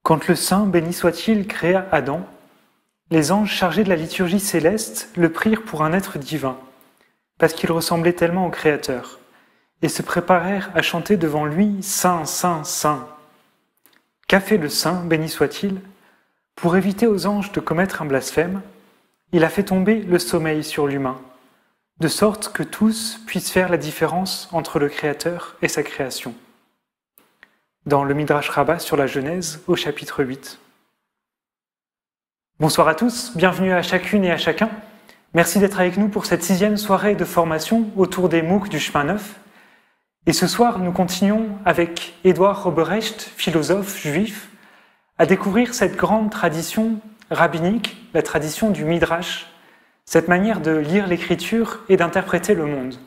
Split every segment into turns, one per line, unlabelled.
Quand le Saint, béni soit-il, créa Adam, les anges chargés de la liturgie céleste le prirent pour un être divin, parce qu'il ressemblait tellement au Créateur, et se préparèrent à chanter devant lui « Saint, Saint, Saint ». Qu'a fait le Saint, béni soit-il? Pour éviter aux anges de commettre un blasphème, il a fait tomber le sommeil sur l'humain, de sorte que tous puissent faire la différence entre le Créateur et sa création. Dans le Midrash Rabbah sur la Genèse, au chapitre 8. Bonsoir à tous, bienvenue à chacune et à chacun. Merci d'être avec nous pour cette 6e soirée de formation autour des MOOC du chemin neuf. Et ce soir, nous continuons avec Édouard Roberecht, philosophe juif, à découvrir cette grande tradition rabbinique, la tradition du Midrash, cette manière de lire l'Écriture et d'interpréter le monde.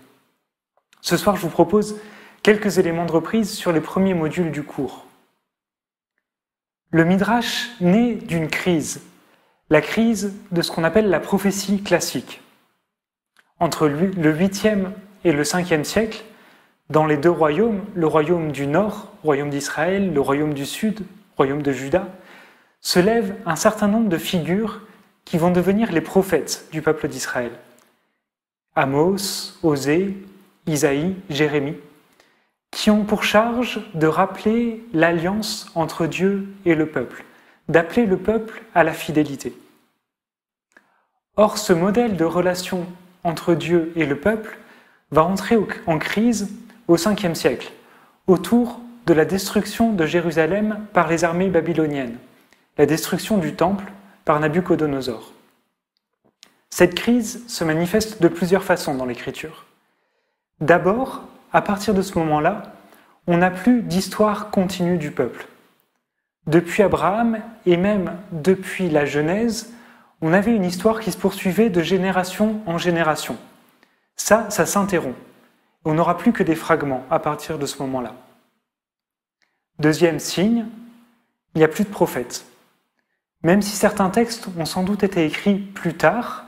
Ce soir, je vous propose quelques éléments de reprise sur les premiers modules du cours. Le Midrash naît d'une crise, la crise de ce qu'on appelle la prophétie classique. Entre le 8e et le 5e siècle, dans les deux royaumes, le royaume du Nord, royaume d'Israël, le royaume du Sud, royaume de Juda, se lèvent un certain nombre de figures qui vont devenir les prophètes du peuple d'Israël. Amos, Osée, Isaïe, Jérémie, qui ont pour charge de rappeler l'alliance entre Dieu et le peuple, d'appeler le peuple à la fidélité. Or, ce modèle de relation entre Dieu et le peuple va entrer en crise au 5e siècle, autour de la destruction de Jérusalem par les armées babyloniennes, la destruction du temple par Nabuchodonosor. Cette crise se manifeste de plusieurs façons dans l'Écriture. D'abord, à partir de ce moment-là, on n'a plus d'histoire continue du peuple. Depuis Abraham et même depuis la Genèse, on avait une histoire qui se poursuivait de génération en génération. Ça s'interrompt. On n'aura plus que des fragments à partir de ce moment-là. Deuxième signe, il n'y a plus de prophètes. Même si certains textes ont sans doute été écrits plus tard,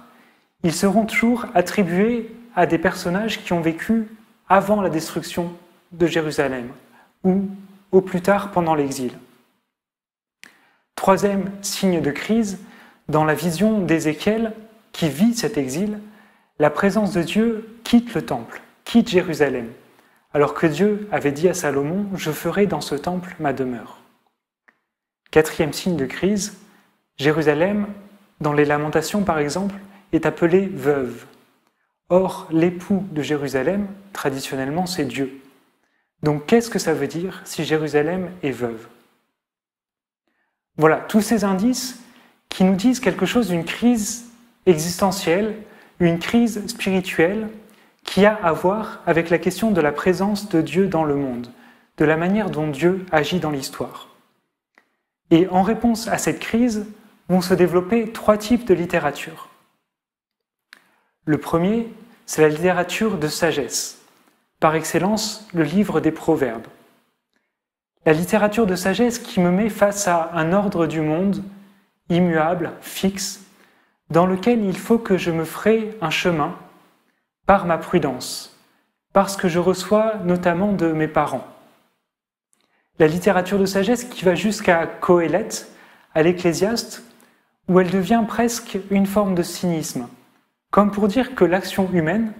ils seront toujours attribués à des personnages qui ont vécu avant la destruction de Jérusalem ou au plus tard pendant l'exil. Troisième signe de crise, dans la vision d'Ézéchiel qui vit cet exil, la présence de Dieu quitte le temple, quitte Jérusalem, alors que Dieu avait dit à Salomon « Je ferai dans ce temple ma demeure ». Quatrième signe de crise, Jérusalem, dans les Lamentations par exemple, est appelée veuve. Or, l'époux de Jérusalem, traditionnellement, c'est Dieu. Donc, qu'est-ce que ça veut dire si Jérusalem est veuve? Voilà, tous ces indices qui nous disent quelque chose d'une crise existentielle, une crise spirituelle qui a à voir avec la question de la présence de Dieu dans le monde, de la manière dont Dieu agit dans l'histoire. Et en réponse à cette crise, vont se développer 3 types de littérature. Le premier, c'est la littérature de sagesse, par excellence le livre des Proverbes. La littérature de sagesse qui me met face à un ordre du monde immuable, fixe, dans lequel il faut que je me fraie un chemin par ma prudence, parce que je reçois notamment de mes parents. La littérature de sagesse qui va jusqu'à Qoéleth, à l'Ecclésiaste, où elle devient presque une forme de cynisme, comme pour dire que l'action humaine,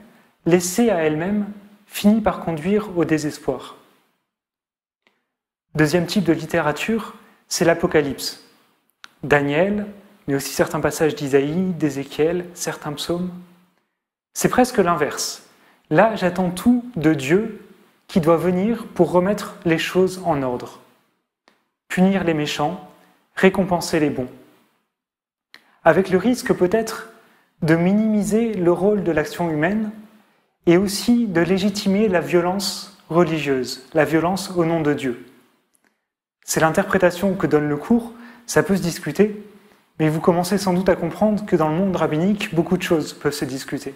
laissée à elle-même, finit par conduire au désespoir. Deuxième type de littérature, c'est l'Apocalypse. Daniel, mais aussi certains passages d'Isaïe, d'Ézéchiel, certains psaumes. C'est presque l'inverse. Là, j'attends tout de Dieu qui doit venir pour remettre les choses en ordre. Punir les méchants, récompenser les bons. Avec le risque peut-être de minimiser le rôle de l'action humaine et aussi de légitimer la violence religieuse, la violence au nom de Dieu. C'est l'interprétation que donne le cours, ça peut se discuter, mais vous commencez sans doute à comprendre que dans le monde rabbinique, beaucoup de choses peuvent se discuter.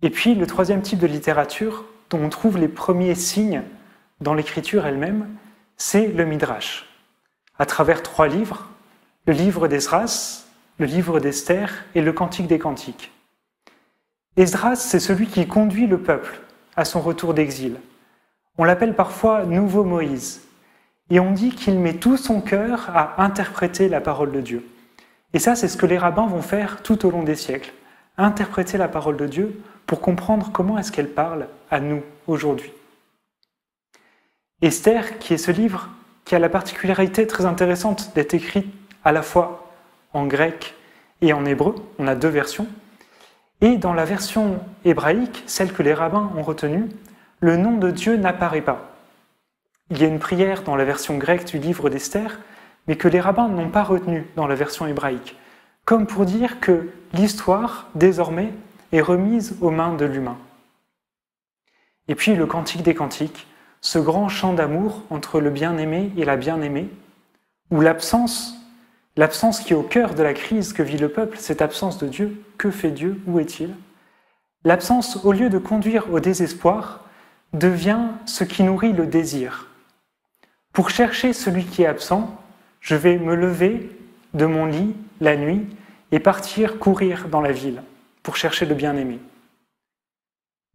Et puis, le troisième type de littérature, dont on trouve les premiers signes dans l'écriture elle-même, c'est le Midrash. À travers 3 livres, le livre d'Esdras, le livre d'Esther et le Cantique des Cantiques. Esdras, c'est celui qui conduit le peuple à son retour d'exil. On l'appelle parfois Nouveau Moïse. et on dit qu'il met tout son cœur à interpréter la parole de Dieu. Et ça, c'est ce que les rabbins vont faire tout au long des siècles, interpréter la parole de Dieu pour comprendre comment est-ce qu'elle parle à nous aujourd'hui. Esther, qui est ce livre qui a la particularité très intéressante d'être écrit à la fois en grec et en hébreu, on a deux versions, et dans la version hébraïque, celle que les rabbins ont retenue, le nom de Dieu n'apparaît pas. Il y a une prière dans la version grecque du livre d'Esther, mais que les rabbins n'ont pas retenue dans la version hébraïque, comme pour dire que l'histoire, désormais, est remise aux mains de l'humain. Et puis le Cantique des Cantiques, ce grand chant d'amour entre le bien-aimé et la bien-aimée, où l'absence qui est au cœur de la crise que vit le peuple, cette absence de Dieu, que fait Dieu, où est-il? L'absence, au lieu de conduire au désespoir, devient ce qui nourrit le désir. Pour chercher celui qui est absent, je vais me lever de mon lit la nuit et partir courir dans la ville pour chercher le bien-aimé.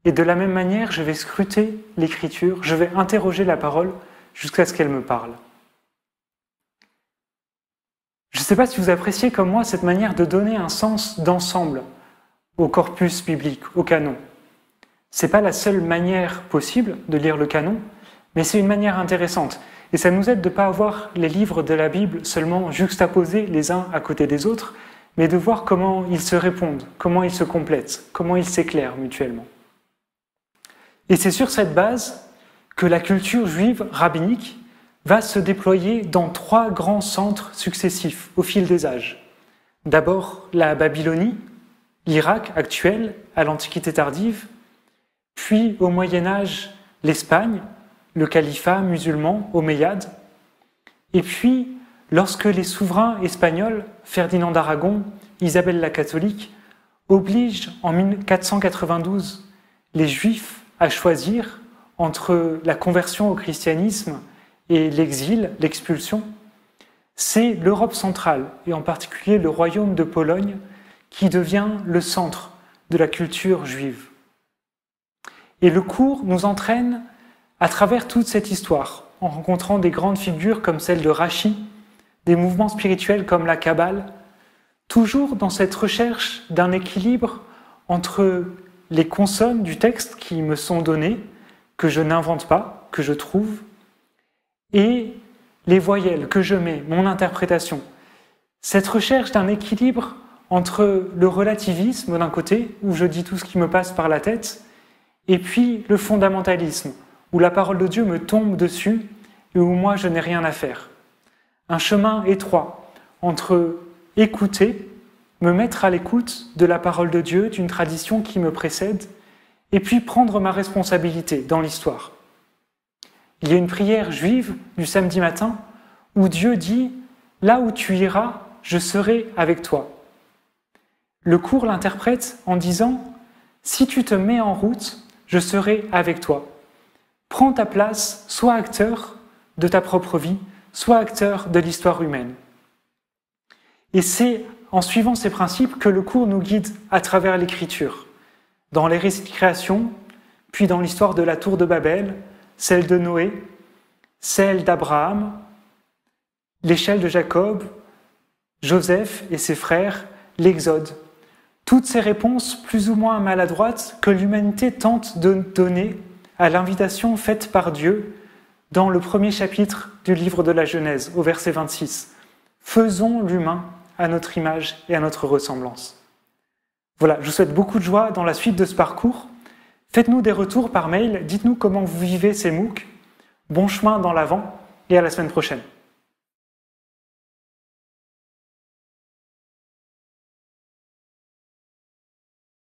Et de la même manière, je vais scruter l'Écriture, je vais interroger la parole jusqu'à ce qu'elle me parle. Je ne sais pas si vous appréciez comme moi cette manière de donner un sens d'ensemble au corpus biblique, au canon. Ce n'est pas la seule manière possible de lire le canon, mais c'est une manière intéressante. Et ça nous aide de ne pas avoir les livres de la Bible seulement juxtaposés les uns à côté des autres, mais de voir comment ils se répondent, comment ils se complètent, comment ils s'éclairent mutuellement. Et c'est sur cette base que la culture juive rabbinique va se déployer dans trois grands centres successifs au fil des âges. D'abord la Babylonie, l'Irak actuel, à l'Antiquité tardive, puis au Moyen-Âge l'Espagne, le califat musulman omeyyade, et puis lorsque les souverains espagnols, Ferdinand d'Aragon, Isabelle la catholique, obligent en 1492 les Juifs à choisir entre la conversion au christianisme et l'exil, l'expulsion, c'est l'Europe centrale, et en particulier le royaume de Pologne, qui devient le centre de la culture juive. Et le cours nous entraîne à travers toute cette histoire, en rencontrant des grandes figures comme celle de Rachi, des mouvements spirituels comme la Kabbale, toujours dans cette recherche d'un équilibre entre les consonnes du texte qui me sont données, que je n'invente pas, que je trouve, et les voyelles que je mets, mon interprétation. Cette recherche d'un équilibre entre le relativisme d'un côté, où je dis tout ce qui me passe par la tête, et puis le fondamentalisme, où la parole de Dieu me tombe dessus et où moi je n'ai rien à faire. Un chemin étroit entre écouter, me mettre à l'écoute de la parole de Dieu, d'une tradition qui me précède, et puis prendre ma responsabilité dans l'histoire. Il y a une prière juive du samedi matin où Dieu dit « Là où tu iras, je serai avec toi ». Le cours l'interprète en disant « Si tu te mets en route, je serai avec toi ». Prends ta place, sois acteur de ta propre vie, sois acteur de l'histoire humaine. Et c'est en suivant ces principes que le cours nous guide à travers l'Écriture, dans les récits de création, puis dans l'histoire de la tour de Babel, celle de Noé, celle d'Abraham, l'échelle de Jacob, Joseph et ses frères, l'Exode. Toutes ces réponses plus ou moins maladroites que l'humanité tente de donner à l'invitation faite par Dieu dans le premier chapitre du livre de la Genèse, au verset 26. Faisons l'humain à notre image et à notre ressemblance. Voilà, je vous souhaite beaucoup de joie dans la suite de ce parcours. Faites-nous des retours par mail, dites-nous comment vous vivez ces MOOC. Bon chemin dans l'avant et à la semaine prochaine.